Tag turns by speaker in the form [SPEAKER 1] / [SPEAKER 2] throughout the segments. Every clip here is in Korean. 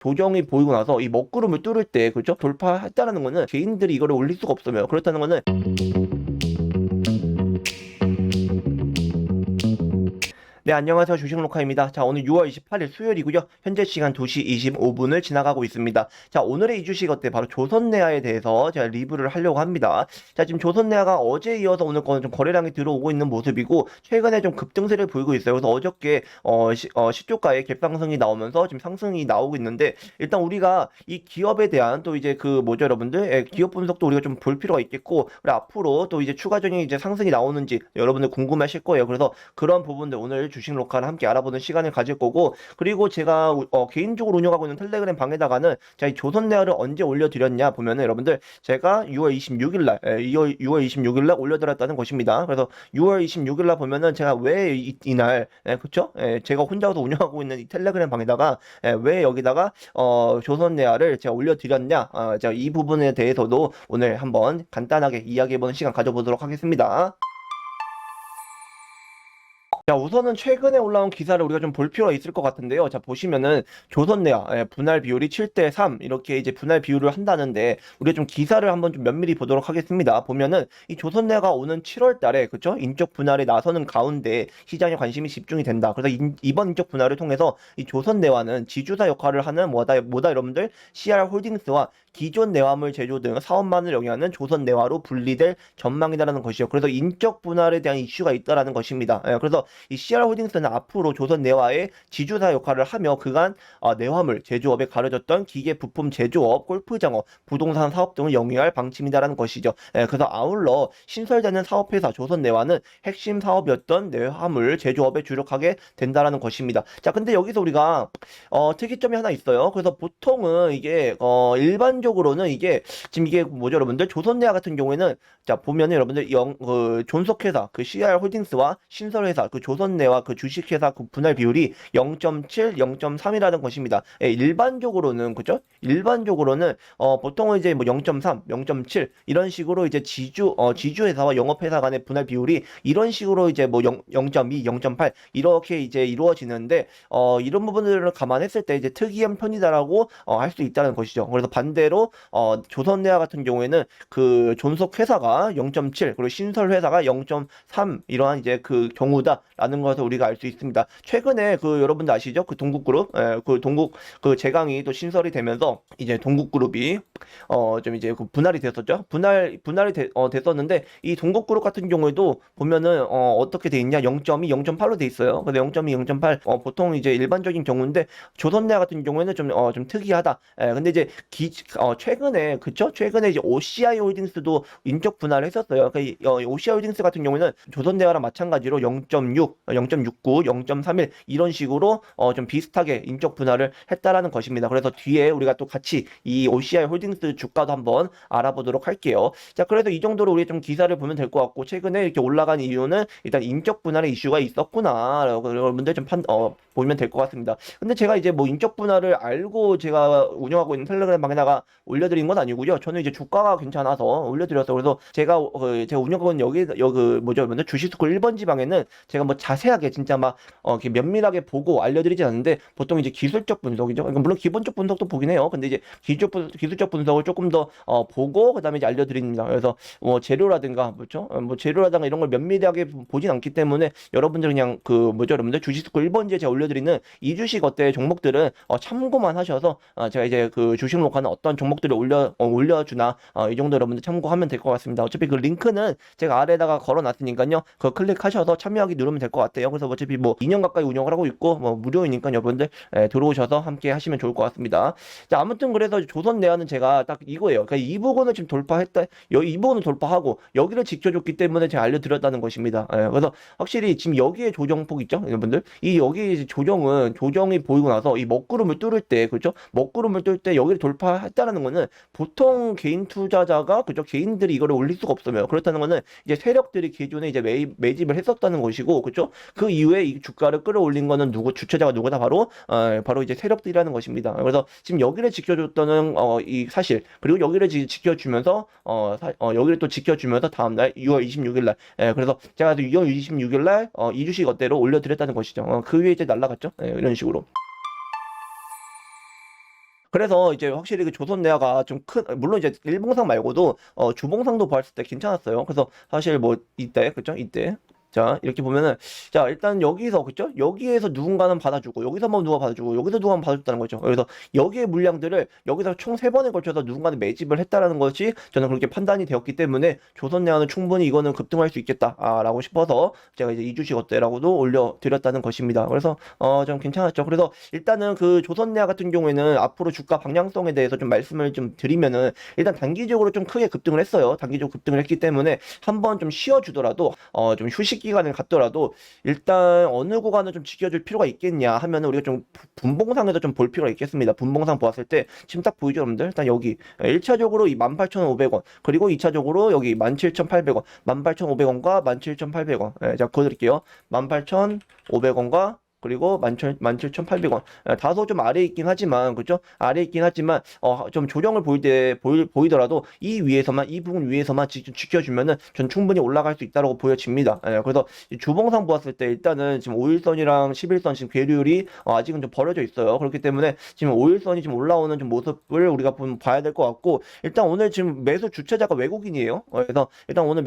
[SPEAKER 1] 조정이 보이고 나서 이 먹구름을 뚫을 때 그죠? 돌파했다라는 거는 개인들이 이거를 올릴 수가 없으면 그렇다는 거는 네, 안녕하세요. 주식로카입니다. 자, 오늘 6월 28일 수요일이고요. 현재 시간 2시 25분을 지나가고 있습니다. 자, 오늘의 이주식 어때? 바로 조선내화에 대해서 제가 리뷰를 하려고 합니다. 자, 지금 조선내화가 어제 이어서 오늘 거는 좀 거래량이 들어오고 있는 모습이고, 최근에 좀 급등세를 보이고 있어요. 그래서 어저께, 시초가의 갭상승이 나오면서 지금 상승이 나오고 있는데, 일단 우리가 이 기업에 대한 또 이제 그 뭐죠, 여러분들? 예, 기업 분석도 우리가 좀 볼 필요가 있겠고, 그리고 앞으로 또 이제 추가적인 이제 상승이 나오는지 여러분들 궁금하실 거예요. 그래서 그런 부분들 오늘 주식 로카를 함께 알아보는 시간을 가질 거고, 그리고 제가 개인적으로 운영하고 있는 텔레그램 방에다가는 제가 이 조선내화를 언제 올려드렸냐 보면은 여러분들 제가 6월 26일 날 6월 26일 날 올려드렸다는 것입니다. 그래서 6월 26일 날 보면은 제가 왜 이날 그쵸? 제가 혼자서 운영하고 있는 이 텔레그램 방에다가 왜 여기다가 조선내화를 제가 올려드렸냐, 제가 이 부분에 대해서도 오늘 한번 간단하게 이야기해보는 시간 가져보도록 하겠습니다. 자, 우선은 최근에 올라온 기사를 우리가 좀 볼 필요가 있을 것 같은데요. 자, 보시면은 조선내화 분할 비율이 7대 3 이렇게 이제 분할 비율을 한다는데 우리가 좀 기사를 한번 좀 면밀히 보도록 하겠습니다. 보면은 이 조선내화가 오는 7월 달에 그죠? 인적 분할에 나서는 가운데 시장에 관심이 집중이 된다. 그래서 이번 인적 분할을 통해서 이 조선내화는 지주사 역할을 하는 뭐다 여러분들 CR 홀딩스와 기존 내화물 제조 등 사업만을 영위하는 조선내화로 분리될 전망이다라는 것이요. 그래서 인적 분할에 대한 이슈가 있다라는 것입니다. 그래서 이 CR 홀딩스는 앞으로 조선내화의 지주사 역할을 하며 그간 내화물 제조업에 가려졌던 기계 부품 제조업, 골프장업, 부동산 사업 등을 영위할 방침이다라는 것이죠. 그래서 아울러 신설되는 사업회사 조선내화는 핵심 사업이었던 내화물 제조업에 주력하게 된다라는 것입니다. 자, 근데 여기서 우리가 특이점이 하나 있어요. 그래서 보통은 이게 일반적으로는 이게 지금 이게 뭐죠, 여러분들? 조선내화 같은 경우에는 자 보면은 여러분들 그 존속회사 그 CR 홀딩스와 신설회사 그 조선내화 그 주식회사 그 분할 비율이 0.7, 0.3이라는 것입니다. 일반적으로는 그죠? 일반적으로는 보통은 이제 뭐 0.3, 0.7 이런 식으로 이제 지주회사와 영업회사 간의 분할 비율이 이런 식으로 이제 뭐 0.2, 0.8 이렇게 이제 이루어지는데 이런 부분들을 감안했을 때 이제 특이한 편이다라고 할 수 있다는 것이죠. 그래서 반대로 조선내화 같은 경우에는 그 존속 회사가 0.7 그리고 신설 회사가 0.3 이러한 이제 그 경우다라는 것을 우리가 알 수 있습니다. 최근에 그 여러분들 아시죠? 그 동국그룹 그 동국 그 제강이 또 신설이 되면서 이제 동국그룹이 좀 이제 그 분할이 됐었죠. 분할이 됐었는데 이 동국그룹 같은 경우에도 보면은 어떻게 돼 있냐? 0.2, 0.8로 돼 있어요. 근데 0.2, 0.8 보통 이제 일반적인 경우인데 조선내화 같은 경우에는 좀 특이하다. 근데 이제 최근에 그쵸? 최근에 이제 OCI 홀딩스도 인적 분할을 했었어요. 그러니까 OCI 홀딩스 같은 경우에는 조선내화랑 마찬가지로 0.6, 0.69, 0.31 이런 식으로 좀 비슷하게 인적 분할을 했다라는 것입니다. 그래서 뒤에 우리가 또 같이 이 OCI 홀딩스 주가도 한번 알아보도록 할게요. 자, 그래서 이 정도로 우리 좀 기사를 보면 될 것 같고 최근에 이렇게 올라간 이유는 일단 인적 분할의 이슈가 있었구나. 여러분들 좀 보면 될 것 같습니다. 근데 제가 이제 뭐 인적 분할을 알고 제가 운영하고 있는 텔레그램 방에다가 올려드린 건 아니고요. 저는 이제 주가가 괜찮아서 올려드렸어요. 그래서 제가 운영하고 있는 여기 뭐죠? 여러분들 주식스쿨 1번 지방에는 제가 뭐 자세하게 진짜 막 이렇게 면밀하게 보고 알려드리진 않는데 보통 이제 기술적 분석이죠. 그러니까 물론 기본적 분석도 보긴 해요. 근데 이제 기술적 분석을 조금 더 보고 그다음에 이제 알려드립니다. 그래서 뭐 재료라든가 뭐죠? 뭐 재료라든가 이런 걸 면밀하게 보진 않기 때문에 여러분들 그냥 그 뭐죠? 여러분들 주식스쿨 1번지에 제가 올려드리는 이주식 어때 종목들은 참고만 하셔서 제가 이제 그 주식 로카는 어떤 종목들을 올려주나 이 정도 여러분들 참고하면 될 것 같습니다. 어차피 그 링크는 제가 아래에다가 걸어놨으니까요. 그거 클릭하셔서 참여하기 누르면 될 것 같아요. 그래서 어차피 뭐 2년 가까이 운영을 하고 있고 뭐 무료이니까 여러분들 들어오셔서 함께 하시면 좋을 것 같습니다. 자, 아무튼 그래서 조선내화는 제가 딱 이거예요. 그러니까 이 부분을 지금 돌파했다. 이 부분을 돌파하고 여기를 지켜줬기 때문에 제가 알려드렸다는 것입니다. 그래서 확실히 지금 여기에 조정폭 있죠, 여러분들. 이 여기 조정이 보이고 나서 이 먹구름을 뚫을 때 그렇죠? 먹구름을 뚫을 때 여기를 돌파했다라는 거는 보통 개인 투자자가 그죠? 개인들이 이거를 올릴 수가 없으면 그렇다는 거는 이제 세력들이 기존에 이제 매집을 했었다는 것이고 그렇죠? 그 이후에 이 주가를 끌어올린 거는 주체자가 누구다 바로 이제 세력들이라는 것입니다. 그래서 지금 여기를 지켜줬다는 이 사실 그리고 여기를 지켜주면서 여기를 또 지켜주면서 다음날 6월 26일 날 그래서 제가 6월 26일 날 이주식 어때로 올려드렸다는 것이죠. 그 위에 이제 날라갔죠. 이런 식으로. 그래서 이제 확실히 그 조선내화가 좀 큰, 물론 이제 일봉상 말고도 주봉상도 봤을 때 괜찮았어요. 그래서 사실 뭐 이때 그죠? 이때 자 이렇게 보면은 자 일단 여기서 그죠? 여기에서 누군가는 받아주고 여기서 뭐 누가 받아주고 여기서 누가 받아줬다는 거죠. 그래서 여기에 물량들을 여기서 총 3번에 걸쳐서 누군가는 매집을 했다라는 것이 저는 그렇게 판단이 되었기 때문에 조선내화는 충분히 이거는 급등할 수 있겠다라고 싶어서 제가 이제 이주식 어때라고도 올려드렸다는 것입니다. 그래서 좀 괜찮았죠. 그래서 일단은 그 조선내화 같은 경우에는 앞으로 주가 방향성에 대해서 좀 말씀을 좀 드리면은 일단 단기적으로 좀 크게 급등을 했어요. 단기적으로 급등을 했기 때문에 한번 좀 쉬어주더라도 좀 휴식 기간을 갖더라도 일단 어느 구간을 좀 지켜줄 필요가 있겠냐 하면은 우리가 좀 분봉상에서 좀 볼 필요가 있겠습니다. 분봉상 보았을 때 지금 딱 보이죠, 여러분들? 일단 여기 1차적으로 이 18,500원 그리고 2차적으로 여기 17,800원 18,500원과 17,800원 자 그어드릴게요. 18,500원과 그리고 17,800원. 다소 좀 아래에 있긴 하지만, 그죠? 아래에 있긴 하지만, 좀 조정을 보이더라도 이 위에서만, 이 부분 위에서만 지켜주면은 전 충분히 올라갈 수 있다고 보여집니다. 그래서 주봉상 보았을 때 일단은 지금 5일선이랑 11선 지금 괴율이 아직은 좀 벌어져 있어요. 그렇기 때문에 지금 5일선이 지금 올라오는 좀 모습을 우리가 봐야 될 것 같고, 일단 오늘 지금 매수 주체자가 외국인이에요. 그래서 일단 오늘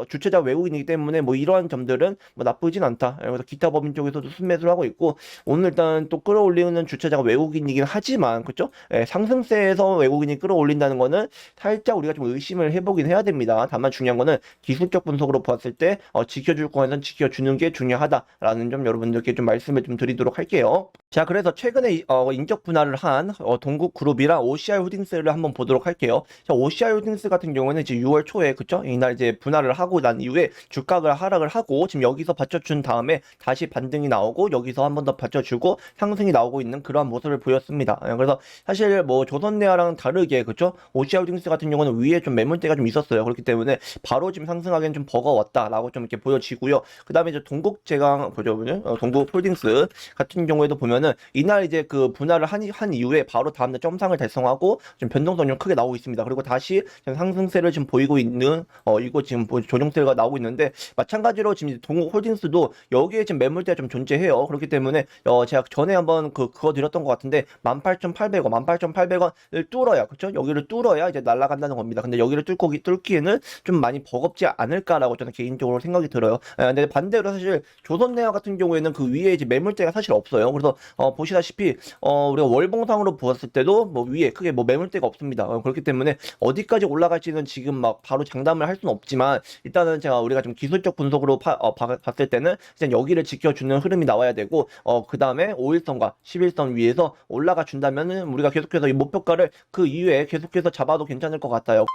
[SPEAKER 1] 주체자가 외국인이기 때문에 뭐 이러한 점들은 뭐 나쁘진 않다. 그래서 기타 법인 쪽에서도 순매수를 하고 있고 오늘 일단 또 끌어올리는 주체자가 외국인이긴 하지만 그죠? 상승세에서 외국인이 끌어올린다는 거는 살짝 우리가 좀 의심을 해보긴 해야 됩니다. 다만 중요한 거는 기술적 분석으로 봤을 때 지켜줄 거에는 지켜주는 게 중요하다라는 점 여러분들께 좀 말씀을 좀 드리도록 할게요. 자, 그래서 최근에 인적 분할을 한 동국그룹이랑 OCI 홀딩스를 한번 보도록 할게요. 자, OCI 홀딩스 같은 경우는 이제 6월 초에 그죠? 이날 이제 분할을 하고 난 이후에 주가가 하락을 하고 지금 여기서 받쳐준 다음에 다시 반등이 나오고 여기서 한 번 더 받쳐주고 상승이 나오고 있는 그러한 모습을 보였습니다. 그래서 사실 뭐 조선내화랑 다르게 그죠? OCI 홀딩스 같은 경우는 위에 좀 매물대가 좀 있었어요. 그렇기 때문에 바로 지금 상승하기는 좀 버거웠다라고 좀 이렇게 보여지고요. 그 다음에 이제 동국제강 보죠, 동국홀딩스 같은 경우에도 보면은 이날 이제 그 분할을 한 이후에 바로 다음날 점상을 달성하고 좀 변동성이 좀 크게 나오고 있습니다. 그리고 다시 지금 상승세를 지금 보이고 있는 이거 지금 조정세가 나오고 있는데 마찬가지로 지금 동국홀딩스도 여기에 지금 매물대가 좀 존재해요. 그렇기 때문에 제가 전에 한번 그거 드렸던 것 같은데 18,800원, 18,800원을 뚫어야 그렇죠? 여기를 뚫어야 이제 날아간다는 겁니다. 근데 여기를 뚫기에는 좀 많이 버겁지 않을까라고 저는 개인적으로 생각이 들어요. 근데 반대로 사실 조선내화 같은 경우에는 그 위에 이제 매물대가 사실 없어요. 그래서 보시다시피 우리가 월봉상으로 보았을 때도 뭐 위에 크게 뭐 매물대가 없습니다. 그렇기 때문에 어디까지 올라갈지는 지금 막 바로 장담을 할 수는 없지만 일단은 우리가 좀 기술적 분석으로 봤을 때는 일단 여기를 지켜주는 흐름이 나와야 되고 그 다음에 5일선과 11선 위에서 올라가 준다면은 우리가 계속해서 이 목표가를 그 이후에 계속해서 잡아도 괜찮을 것 같아요.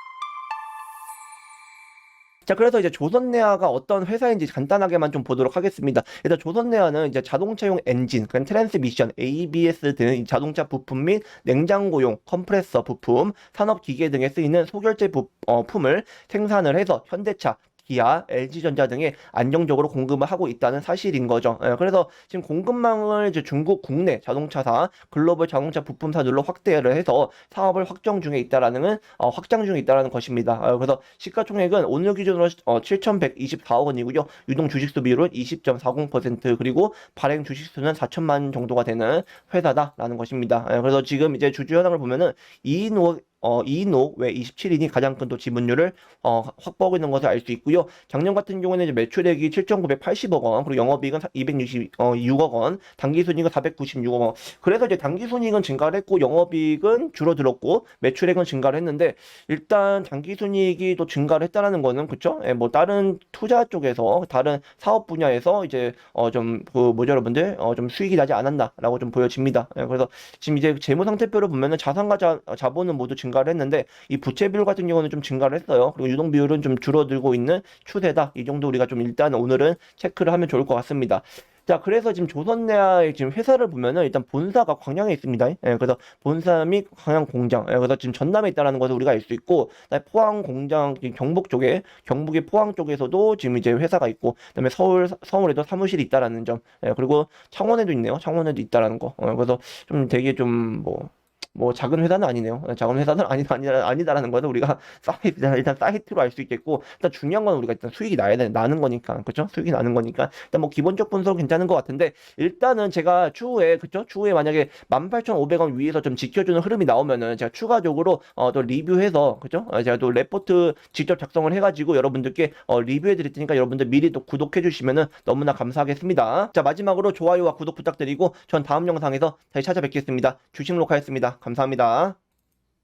[SPEAKER 1] 자, 그래서 이제 조선내화가 어떤 회사인지 간단하게만 좀 보도록 하겠습니다. 일단 조선내화는 이제 자동차용 엔진, 그런 트랜스미션, ABS 등 자동차 부품 및 냉장고용 컴프레서 부품, 산업기계 등에 쓰이는 소결제 품을 생산을 해서 현대차, 기아, LG전자 등에 안정적으로 공급을 하고 있다는 사실인 거죠. 그래서 지금 공급망을 이제 중국 국내 자동차사, 글로벌 자동차 부품사들로 확대를 해서 사업을 확장 중에 있다라는 것입니다. 그래서 시가총액은 오늘 기준으로 7,124억 원이고요. 유동 주식수 비율은 20.40% 그리고 발행 주식수는 4천만 정도가 되는 회사다라는 것입니다. 그래서 지금 이제 주주 현황을 보면은 이인옥 외 27인이 가장 큰 또 지분율을 확보하고 있는 것을 알 수 있고요. 작년 같은 경우에는 이제 매출액이 7,980억 원, 그리고 영업이익은 266억 원, 당기순이익은 496억 원. 그래서 이제 당기순이익은 증가를 했고 영업이익은 줄어들었고 매출액은 증가를 했는데 일단 당기순이익이 또 증가를 했다라는 거는 그쵸? 뭐 다른 투자 쪽에서 다른 사업 분야에서 이제 뭐죠 여러분들 좀 수익이 나지 않았나라고 좀 보여집니다. 그래서 지금 이제 재무상태표를 보면은 자산과 자본은 모두 증가를 했는데 이 부채 비율 같은 경우는 좀 증가를 했어요. 그리고 유동 비율은 좀 줄어들고 있는 추세다. 이 정도 우리가 좀 일단 오늘은 체크를 하면 좋을 것 같습니다. 자, 그래서 지금 조선내화의 지금 회사를 보면은 일단 본사가 광양에 있습니다. 그래서 본사 및 광양 공장. 그래서 지금 전남에 있다라는 것을 우리가 알 수 있고, 그다음에 포항 공장, 경북의 포항 쪽에서도 지금 이제 회사가 있고, 그다음에 서울에도 사무실이 있다라는 점. 그리고 창원에도 있네요. 창원에도 있다라는 거. 그래서 좀 되게 좀 뭐 작은 회사는 아니네요. 작은 회사는 아니다라는 거는 우리가 일단 사이트로 알 수 있겠고, 일단 중요한 건 우리가 일단 수익이 나는 거니까, 그죠? 수익이 나는 거니까 일단 뭐 기본적 분석은 괜찮은 것 같은데, 일단은 제가 추후에, 그죠? 추후에 만약에 18,500원 위에서 좀 지켜주는 흐름이 나오면은 제가 추가적으로 또 리뷰해서, 그죠? 제가 또 레포트 직접 작성을 해가지고 여러분들께 리뷰해 드릴 테니까 여러분들 미리 또 구독해 주시면은 너무나 감사하겠습니다. 자, 마지막으로 좋아요와 구독 부탁드리고 전 다음 영상에서 다시 찾아뵙겠습니다. 주식록화였습니다. 감사합니다.